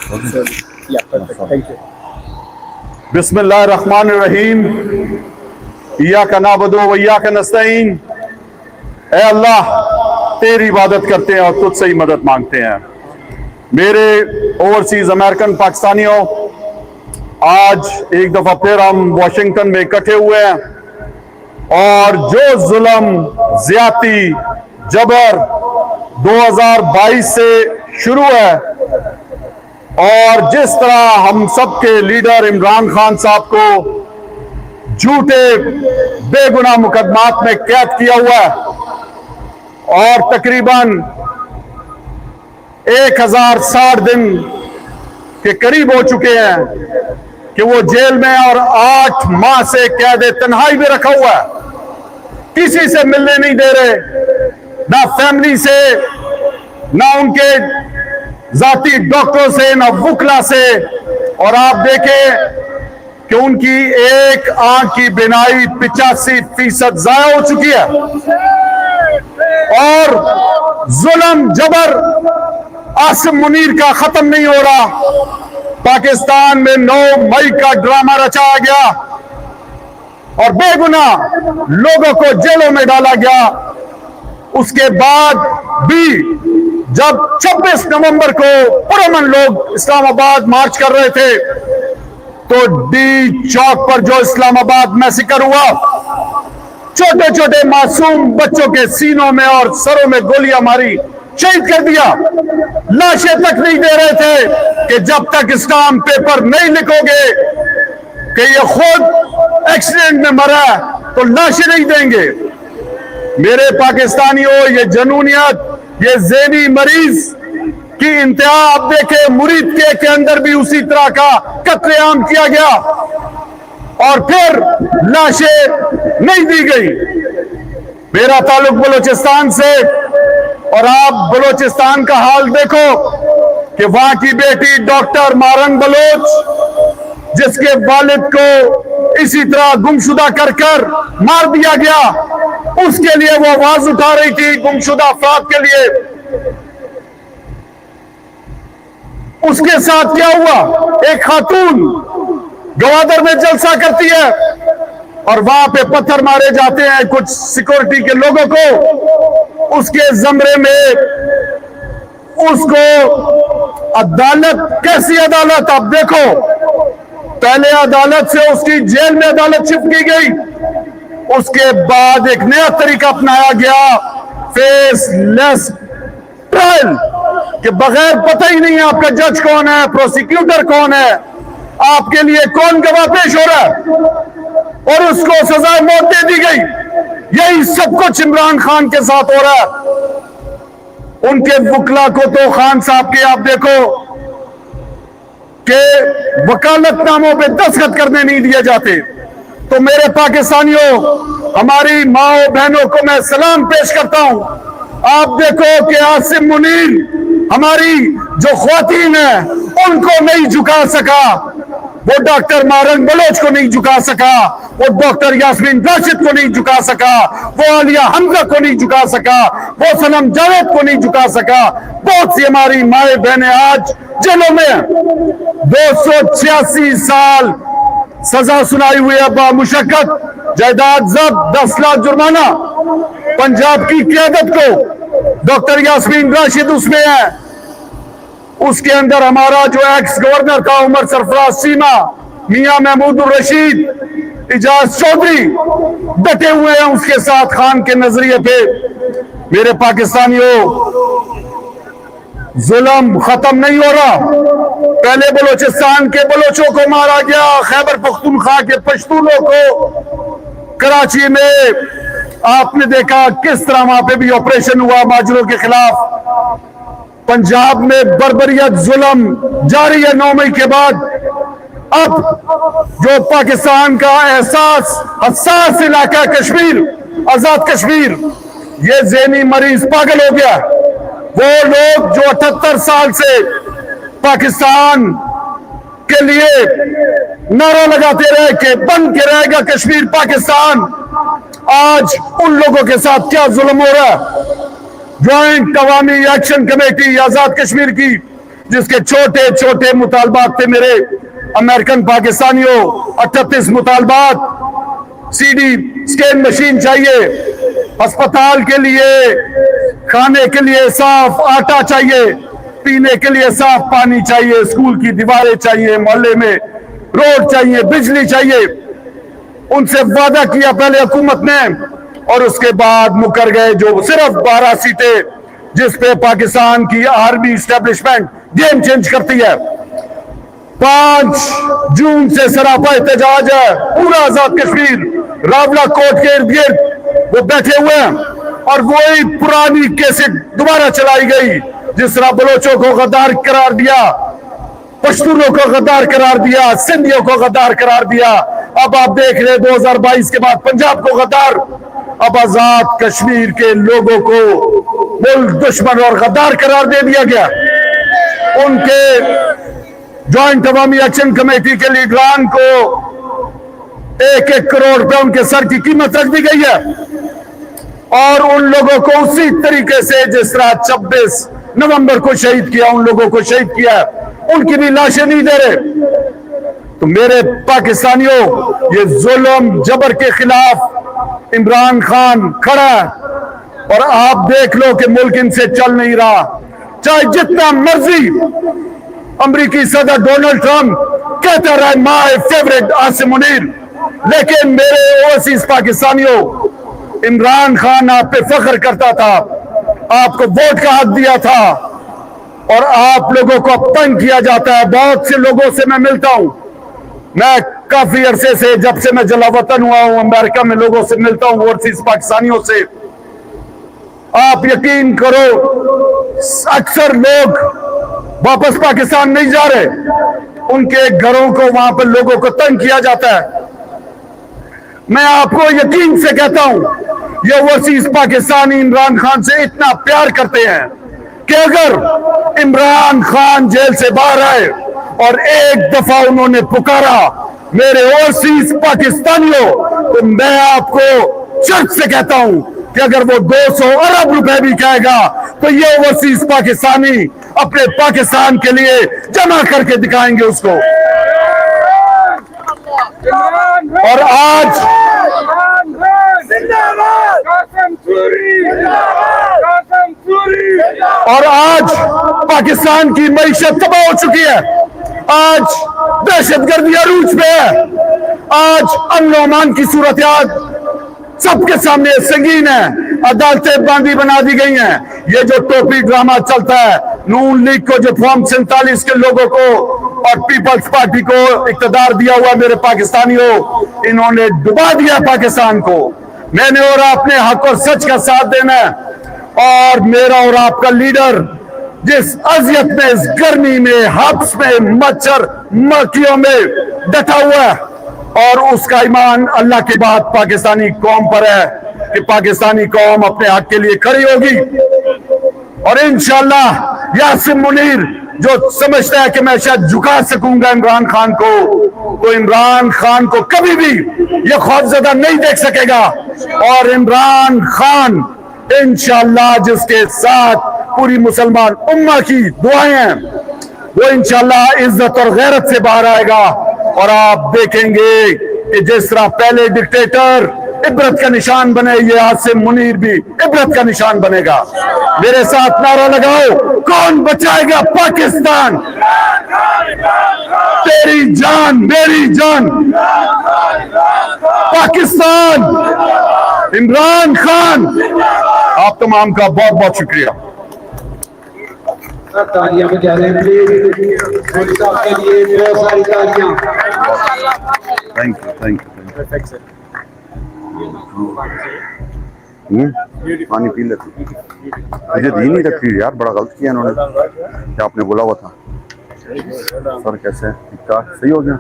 Yeah, perfect. Thank you. बिस्मिल्लाहिर्रहमानिर्रहीम इय्याका नअबुदु व इय्याका नस्तईन। ऐ अल्लाह, तेरी इबादत करते हैं और तुझसे ही मदद मांगते हैं। मेरे ओवरसीज अमेरिकन पाकिस्तानियों, आज एक दफ़ा फिर हम वाशिंगटन में इकट्ठे हुए हैं और जो जुल्म, ज्यादती, जबर 2022 से शुरू है और जिस तरह हम सब के लीडर इमरान खान साहब को झूठे बेगुनाह मुकदमात में कैद किया हुआ है और तकरीबन 1060 दिन के करीब हो चुके हैं कि वो जेल में और 8 माह से कैद तन्हाई में रखा हुआ है। किसी से मिलने नहीं दे रहे, ना फैमिली से, ना उनके जाती डॉक्टरों से, ना वुकला से। और आप देखें कि उनकी एक आंख की बिनाई 85% जाया हो चुकी है और जुल्म जबर आसिम मुनीर का खत्म नहीं हो रहा। पाकिस्तान में 9 मई का ड्रामा रचाया गया और बेगुनाह लोगों को जेलों में डाला गया। उसके बाद भी जब 26 नवंबर को पुरअमन लोग इस्लामाबाद मार्च कर रहे थे तो डी चौक पर जो इस्लामाबाद मैसेकर हुआ, छोटे छोटे मासूम बच्चों के सीनों में और सरों में गोलियां मारी, शहीद कर दिया। लाशें तक नहीं दे रहे थे कि जब तक स्टाम्प पेपर नहीं लिखोगे कि ये खुद एक्सीडेंट में मरा तो लाशें नहीं देंगे। मेरे पाकिस्तानियों, ये जनूनियत, ये ज़हनी मरीज की इंतहा आप देखें। मुरीद के अंदर भी उसी तरह का कत्लेआम किया गया और फिर लाशें नहीं दी गई। मेरा ताल्लुक बलूचिस्तान से और आप बलूचिस्तान का हाल देखो कि वहां की बेटी डॉक्टर मारंग बलोच, जिसके वालिद को इसी तरह गुमशुदा कर मार दिया गया, उसके लिए वो आवाज उठा रही थी गुमशुदा अफराद के लिए। उसके साथ क्या हुआ? एक खातून गवादर में जलसा करती है और वहां पे पत्थर मारे जाते हैं कुछ सिक्योरिटी के लोगों को। उसके जमरे में उसको अदालत, कैसी अदालत? आप देखो, पहले अदालत से उसकी जेल में अदालत शिफ्ट की गई, उसके बाद एक नया तरीका अपनाया गया, फेसलेस ट्रायल, कि बगैर पता ही नहीं है आपका जज कौन है, प्रोसिक्यूटर कौन है, आपके लिए कौन गवाह पेश हो रहा है, और उसको सजा मौत दे दी गई। यही सब कुछ इमरान खान के साथ हो रहा है। उनके वकला को तो खान साहब के आप देखो कि वकालतनामों पे दस्तखत करने नहीं दिए जाते। तो मेरे पाकिस्तानियों, हमारी माओ बहनों को मैं सलाम पेश करता हूं। आप देखो कि आसिम मुनीर हमारी जो ख्वातीन है उनको नहीं झुका सका, वो डॉक्टर मारंग बलोच को नहीं झुका सका, वो डॉक्टर यास्मीन राशिद को नहीं झुका सका, वो आलिया हमजा को नहीं झुका सका, वो सनम जावेद को नहीं झुका सका। बहुत सी हमारी माए बहनें आज जेलों में हैं। 286 साल सजा सुनाई हुई है बामुशक्कत, जायदाद जब्त, 10 लाख जुर्माना। पंजाब की क़यादत को डॉक्टर यास्मीन राशिद उसमें है, उसके अंदर हमारा जो एक्स गवर्नर था उमर सरफराज सीमा, मियां महमूदुर रशीद, इजाज चौधरी डटे हुए हैं उसके साथ खान के नजरिए पे। मेरे पाकिस्तानियों, जुल्म खत्म नहीं हो रहा। पहले बलूचिस्तान के बलोचों को मारा गया, खैबर पख्तूनख्वा के पश्तूनों को कराची में आपने देखा किस तरह वहां पे भी ऑपरेशन हुआ माजरों के खिलाफ। पंजाब में बर्बरियत जुल्म जारी है 9 मई के बाद। अब जो पाकिस्तान का एहसास हसास इलाका कश्मीर, आजाद कश्मीर, ये ज़हनी मरीज पागल हो गया। वो लोग जो 78 साल से पाकिस्तान के लिए नारा लगाते रहे कि बन के रहेगा कश्मीर पाकिस्तान, आज उन लोगों के साथ क्या जुल्म हो रहा है। ज्वाइंट अवामी एक्शन कमेटी आजाद कश्मीर की جس کے چھوٹے چھوٹے مطالبات تھے میرے امریکن پاکستانیوں. 38 مطالبات. سی ڈی اسکین مشین چاہیے, ہسپتال کے لیے کھانے کے لیے صاف آٹا چاہیے, پینے کے لیے صاف پانی چاہیے, اسکول کی دیواریں چاہیے, محلے میں روڈ چاہیے, بجلی چاہیے. ان سے وعدہ کیا پہلے حکومت نے, اور اس کے بعد مکر گئے جو صرف 12 سیٹیں جس پہ پاکستان کی آرمی اسٹیبلشمنٹ گیم چینج کرتی ہے. 5 جون سے سراپا احتجاج ہے. پورا آزاد کشمیر راولہ کوٹ کے ارد گرد وہ بیٹھے ہوئے ہیں, اور وہی پرانی کیسٹ دوبارہ چلائی گئی جس طرح بلوچوں کو غدار قرار دیا, پشتونوں کو غدار قرار دیا, سندھیوں کو غدار قرار دیا. اب آپ دیکھ رہے 2022 کے بعد پنجاب کو غدار. اب آزاد کشمیر کے لوگوں کو ملک دشمن اور غدار قرار دے دیا گیا. ان کے جوائنٹ عوامی ایکشن کمیٹی کے لیڈران کو 1-1 کروڑ روپے ان کے سر کی قیمت رکھ دی گئی ہے, اور ان لوگوں کو اسی طریقے سے جس طرح 26 نومبر کو شہید کیا, ان لوگوں کو شہید کیا, ان کی بھی لاشیں نہیں دے رہے. تو میرے پاکستانیوں, یہ ظلم جبر کے خلاف عمران خان کھڑا ہے, اور آپ دیکھ لو کہ ملک ان سے چل نہیں رہا. چاہے جتنا مرضی امریکی صدر ڈونلڈ ٹرمپ کہتا رہے مائی فیوریٹ عاصم منیر, لیکن میرے اوورسیز پاکستانیوں, عمران خان آپ پہ فخر کرتا تھا, آپ کو ووٹ کا حق دیا تھا, اور آپ لوگوں کو اب تنگ کیا جاتا ہے. بہت سے لوگوں سے میں ملتا ہوں, میں کافی عرصے سے جب سے میں جلا وطن ہوا ہوں امریکہ میں لوگوں سے ملتا ہوں, اوورسیز پاکستانیوں سے. آپ یقین کرو اکثر لوگ واپس پاکستان نہیں جا رہے, ان کے گھروں کو وہاں پر لوگوں کو تنگ کیا جاتا ہے. میں آپ کو یقین سے کہتا ہوں یہ اوورسیز پاکستانی عمران خان سے اتنا پیار کرتے ہیں کہ اگر عمران خان جیل سے باہر آئے اور ایک دفعہ انہوں نے پکارا میرے اوورسیز پاکستانیوں, تو میں آپ کو شرط سے کہتا ہوں کہ اگر وہ 200 ارب روپے بھی کہے گا تو یہ اوورسیز پاکستانی اپنے پاکستان کے لیے جمع کر کے دکھائیں گے اس کو. اور آج پاکستان کی معیشت تباہ ہو چکی ہے. آج دہشت گردی عروج پہ ہے. آج امن و امان کی صورتحال سب کے سامنے سنگین ہے. عدالتیں باندھی بنا دی گئی ہیں. یہ جو ٹوپی ڈرامہ چلتا ہے, نون لیگ کو جو فارم 47 کے لوگوں کو اور پیپلز پارٹی کو اقتدار دیا ہوا میرے پاکستانیوں, انہوں نے ڈبا دیا پاکستان کو. میں نے اور آپ نے حق اور سچ کا ساتھ دینا ہے, اور میرا اور آپ کا لیڈر جس اذیت میں, اس گرمی میں, حبس میں, مچھر مکھیوں میں ڈٹا ہوا ہے, اور اس کا ایمان اللہ کے بعد پاکستانی قوم پر ہے کہ پاکستانی قوم اپنے حق کے لیے کھڑی ہوگی. اور انشاءاللہ عاصم منیر جو سمجھتا ہے کہ میں شاید جھکا سکوں گا عمران خان کو, تو عمران خان کو کبھی بھی یہ خوفزدہ نہیں دیکھ سکے گا. اور عمران خان انشاءاللہ جس کے ساتھ پوری مسلمان امہ کی دعائیں ہیں, وہ انشاءاللہ عزت اور غیرت سے باہر آئے گا. اور آپ دیکھیں گے کہ جس طرح پہلے ڈکٹیٹر عبرت کا نشان بنے, یہ عاصم منیر بھی عبرت کا نشان بنے گا. میرے ساتھ نعرہ لگاؤ, کون بچائے گا پاکستان؟ تیری جان میری جان, پاکستان, عمران خان. آپ تمام کا بہت بہت شکریہ. تالیاں بجا رہے ہیں پلیز, مودی صاحب کے لیے بہت ساری تالیاں. Thank you, thank you. پانی پی لیتے, مجھے دی نہیں تقریر یار, بڑا غلط کیا انہوں نے. کیا آپ نے بولا ہوا تھا سر, کیسے ٹھیک ٹھاک صحیح ہو گیا؟